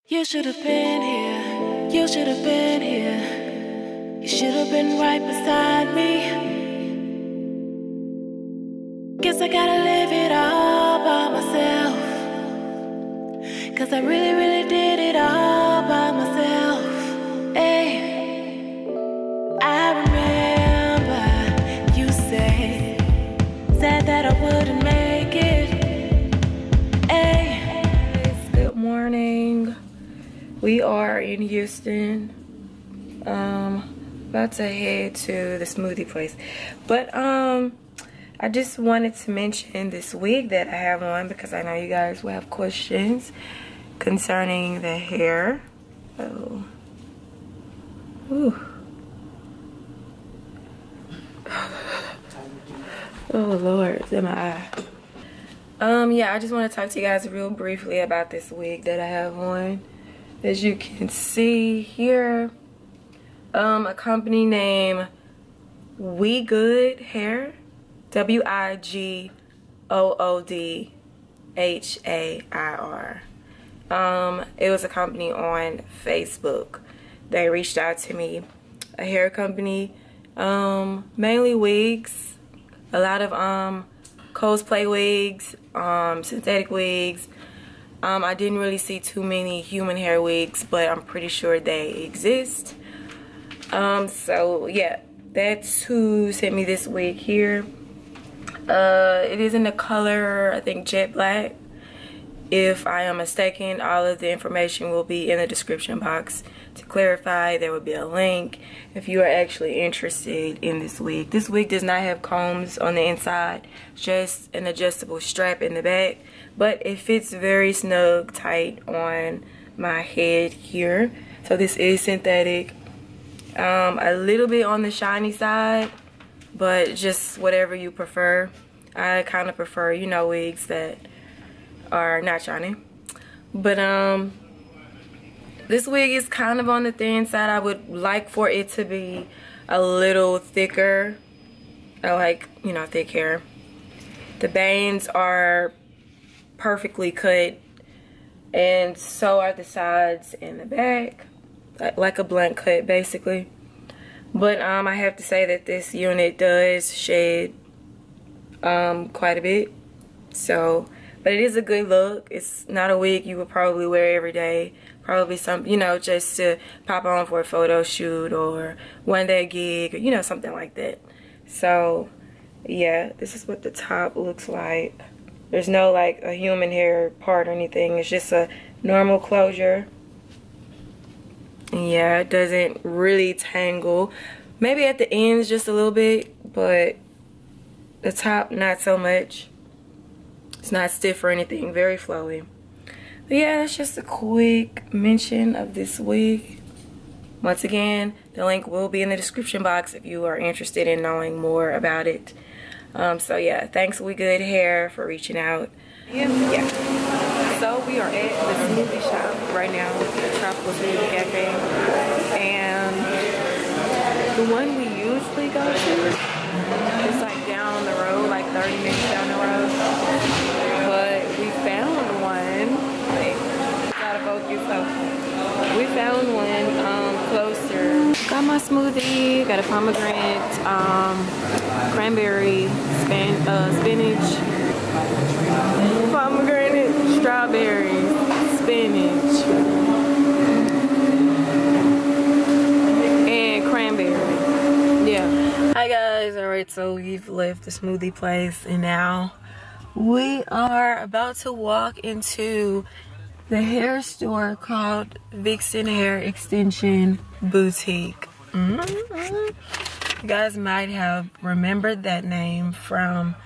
You should have been here, you should have been here. You should have been right beside me. Guess I gotta live it all by myself. Cause I really, really did it all by myself. Hey, I remember you said that I wouldn't make it. Hey, good morning. We are in Houston. About to head to the smoothie place. But I just wanted to mention this wig that I have on because I know you guys will have questions concerning the hair. Oh. Ooh. Oh Lord, it's in my eye. Yeah, I just want to talk to you guys real briefly about this wig that I have on. As you can see here, a company named Vixen Hair, WIGOODHAIR. It was a company on Facebook. They reached out to me, a hair company, mainly wigs, a lot of cosplay wigs, synthetic wigs. I didn't really see too many human hair wigs, but I'm pretty sure they exist. So yeah, that's who sent me this wig here. It is in the color, I think, jet black. If I am mistaken, all of the information will be in the description box. To clarify, there will be a link if you are actually interested in this wig. This wig does not have combs on the inside, just an adjustable strap in the back, but it fits very snug, tight on my head here. So this is synthetic. A little bit on the shiny side, but just whatever you prefer. I kind of prefer, you know, wigs that are not shiny. But this wig is kind of on the thin side. I would like for it to be a little thicker. I like, you know, thick hair. The bangs are perfectly cut, and so are the sides and the back, like a blunt cut basically. But I have to say that this unit does shed quite a bit. So, but it is a good look. It's not a wig you would probably wear every day. Probably some, you know, just to pop on for a photo shoot or one day gig, or, you know, something like that. So yeah, this is what the top looks like. There's no like a human hair part or anything. It's just a normal closure. Yeah, it doesn't really tangle. Maybe at the ends just a little bit, but the top not so much. It's not stiff or anything, very flowy. But yeah, that's just a quick mention of this wig. Once again, the link will be in the description box if you are interested in knowing more about it. So yeah, thanks Vixen Hair for reaching out. Yeah. So we are at the smoothie shop right now, the Tropical Smoothie Cafe. And the one we usually go to, it's like down the road, like 30 minutes down the road. But we found one, wait, gotta focus, so we found one closer. Got my smoothie, got a pomegranate, cranberry, spinach, pomegranate, strawberry, spinach, and cranberry. Yeah. Hi guys, alright, so we've left the smoothie place and now we are about to walk into the hair store called Vixen Hair Extension Boutique. You guys might have remembered that name from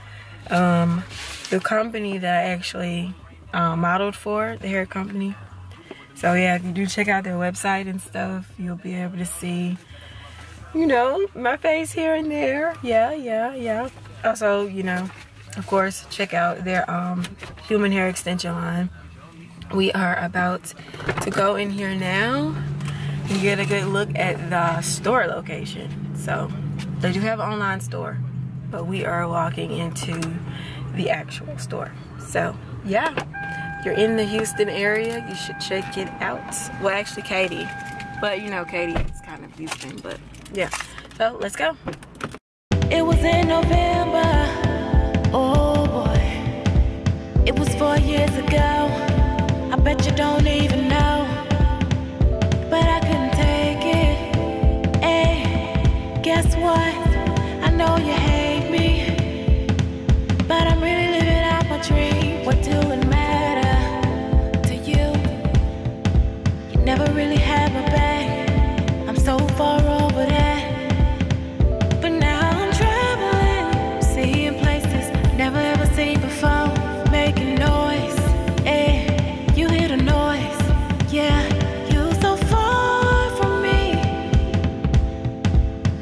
the company that I actually modeled for, the hair company. So yeah, if you do check out their website and stuff, you'll be able to see, you know, my face here and there. Yeah. Also, you know, of course, check out their human hair extension line. We are about to go in here now and get a good look at the store location. So they do have an online store, but we are walking into the actual store. So yeah, you're in the Houston area, you should check it out. Well, actually Katy, but you know Katy is kind of Houston, but yeah. So let's go. It was in November, oh boy, it was 4 years ago. I bet you don't even know, but I couldn't take it. Hey, guess what? I know you hate me, but I'm really living out my dream. What do it matter to you? You never really had my back. I'm so far over that, but now I'm traveling, seeing places never ever seen before, making noise. Hey, you hear the noise? Yeah, you so far from me.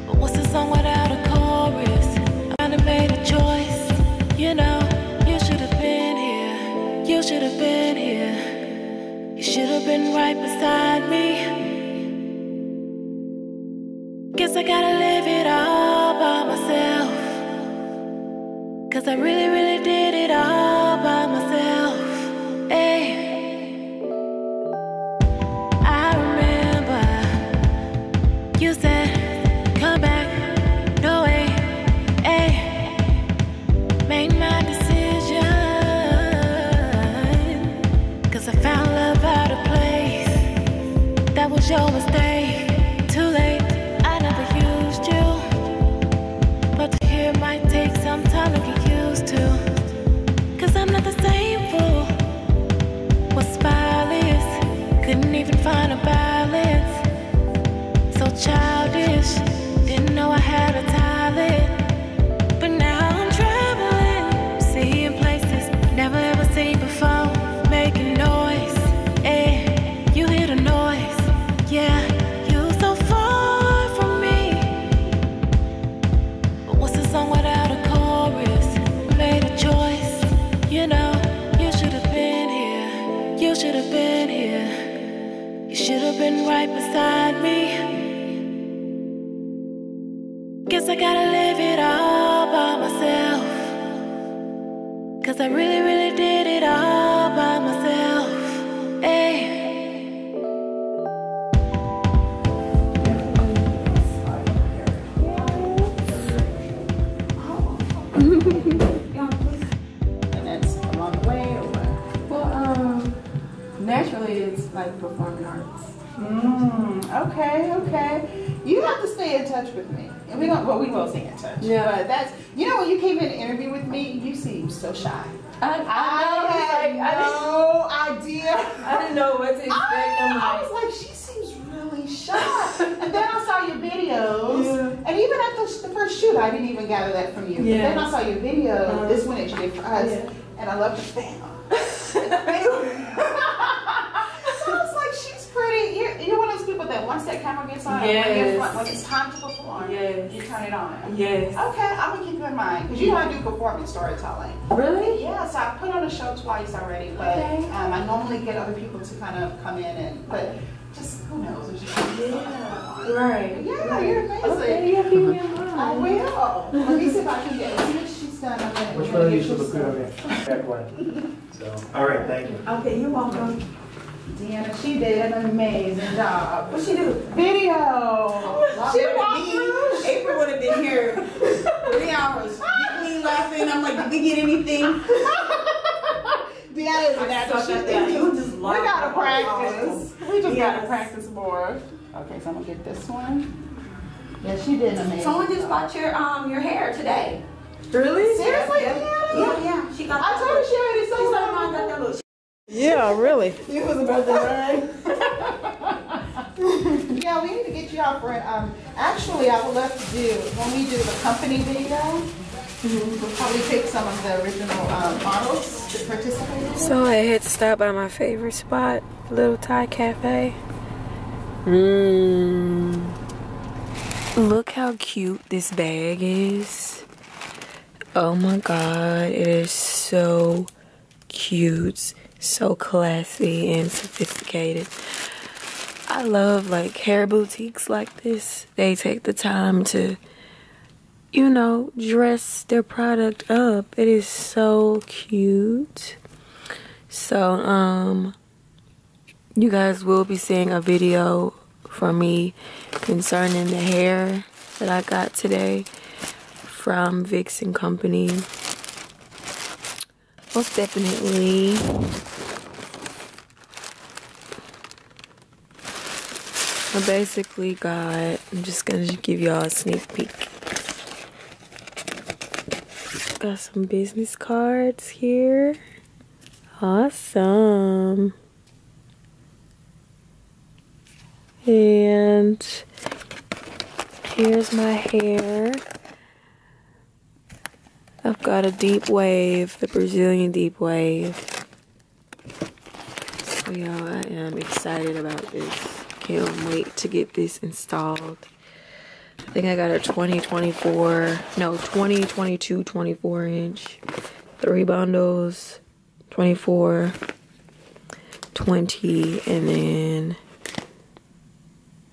But what's a song without a chorus? I kinda made a choice. You know, you should have been here. You should have been here. You should have been right beside me. Guess I gotta live it all by myself, 'cause I really, really did it all by myself. Hey, I remember you said, come back, no way. Hey, made my decision, 'cause I found love out of place. That was your mistake. Too late, I never used you, but to hear might take some time to get used to. 'Cause I'm not the same fool. Was spineless, couldn't even find a balance. So childish, didn't know I had a talent. But now I'm traveling, seeing places never ever seen before, making noise. Hey, you hear the noise? Yeah, you so far from me. But what's a song without a chorus? I made a choice. You know, you should have been here. You should have been here. You should have been right beside me. Guess I gotta live it all by myself, 'cause I really, really did it all by myself. Hey. And that's along the way, or what? Well, naturally it's like performing arts. Okay. You have to stay in touch with me. And we will stay in touch. Yeah. But that's, you know, when you came in to interview with me, you seemed so shy. I had no idea. I didn't know what to expect. I was like, she seems really shy. And then I saw your videos. Yeah. And even at the first shoot, I didn't even gather that from you. Yeah. But then I saw your video, this one that you did for us. Yeah. And I love the fan. So I was like, she's pretty. You're one of those people that once that camera gets on, when it's time to perform, you turn it on. Yes. Okay, I'm gonna keep you in mind because you know I do performance storytelling. Really? Yeah. So I put on a show twice already, but I normally get other people to kind of come in but just who knows? It's just Right. Yeah, you're amazing. Okay, you keep me in mind. I will. Let me see if I can get. See what she's done. Which one of these should look good on there? Back one. So, all right, thank you. Okay, you're welcome. Deanna, she did an amazing job. What she do? Video. She walked through. April would have been here 3 hours. Me laughing. I'm like, did we get anything? Deanna is a natural. We gotta practice. We just gotta practice more. Okay, so I'm gonna get this one. Yeah, she did an amazing. Someone just bought your hair today. Really? Seriously? Yeah. She got. I told her she already saw got that little. Yeah, really. You was about to run. Yeah, we need to get you out for it. Actually, I would love to do, when we do the company video, we'll probably pick some of the original models to participate in. So I had to stop by my favorite spot, Little Thai Cafe. Look how cute this bag is. Oh my god, it is so cute, so classy and sophisticated. I love like hair boutiques like this. They take the time to, you know, dress their product up. It is so cute. So you guys will be seeing a video from me concerning the hair that I got today from Vixen Company. Most definitely. I basically got, I'm just gonna give y'all a sneak peek. Got some business cards here. Awesome. And here's my hair. I've got a deep wave, the Brazilian deep wave. So y'all, I am excited about this. Can't wait to get this installed. I think I got a 2022 24 inch. 3 bundles, 24, 20, and then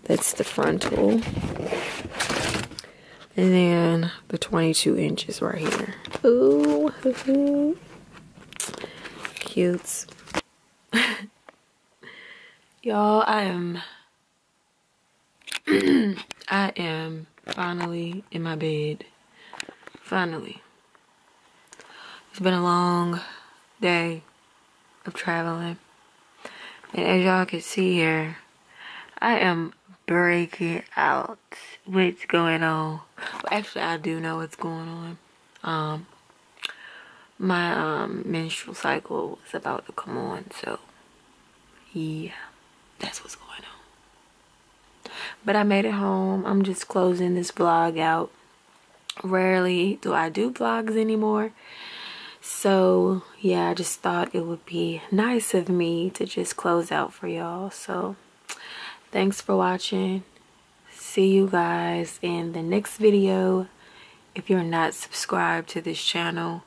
that's the frontal. And then the 22 inches right here. Ooh, cute. Y'all, I am finally in my bed. Finally. It's been a long day of traveling. And as y'all can see here, I am breaking out. What's going on? Well, actually, I do know what's going on. My menstrual cycle is about to come on, so yeah, that's what's going on. But I made it home. I'm just closing this vlog out. Rarely do I do vlogs anymore, so yeah, I just thought it would be nice of me to just close out for y'all. So thanks for watching. See you guys in the next video. If you're not subscribed to this channel,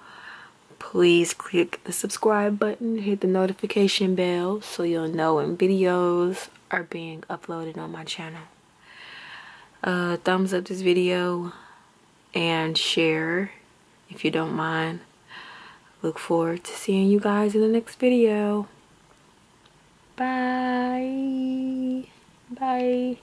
please click the subscribe button, hit the notification bell so you'll know when videos are being uploaded on my channel. Thumbs up this video and share if you don't mind. Look forward to seeing you guys in the next video. Bye. Bye.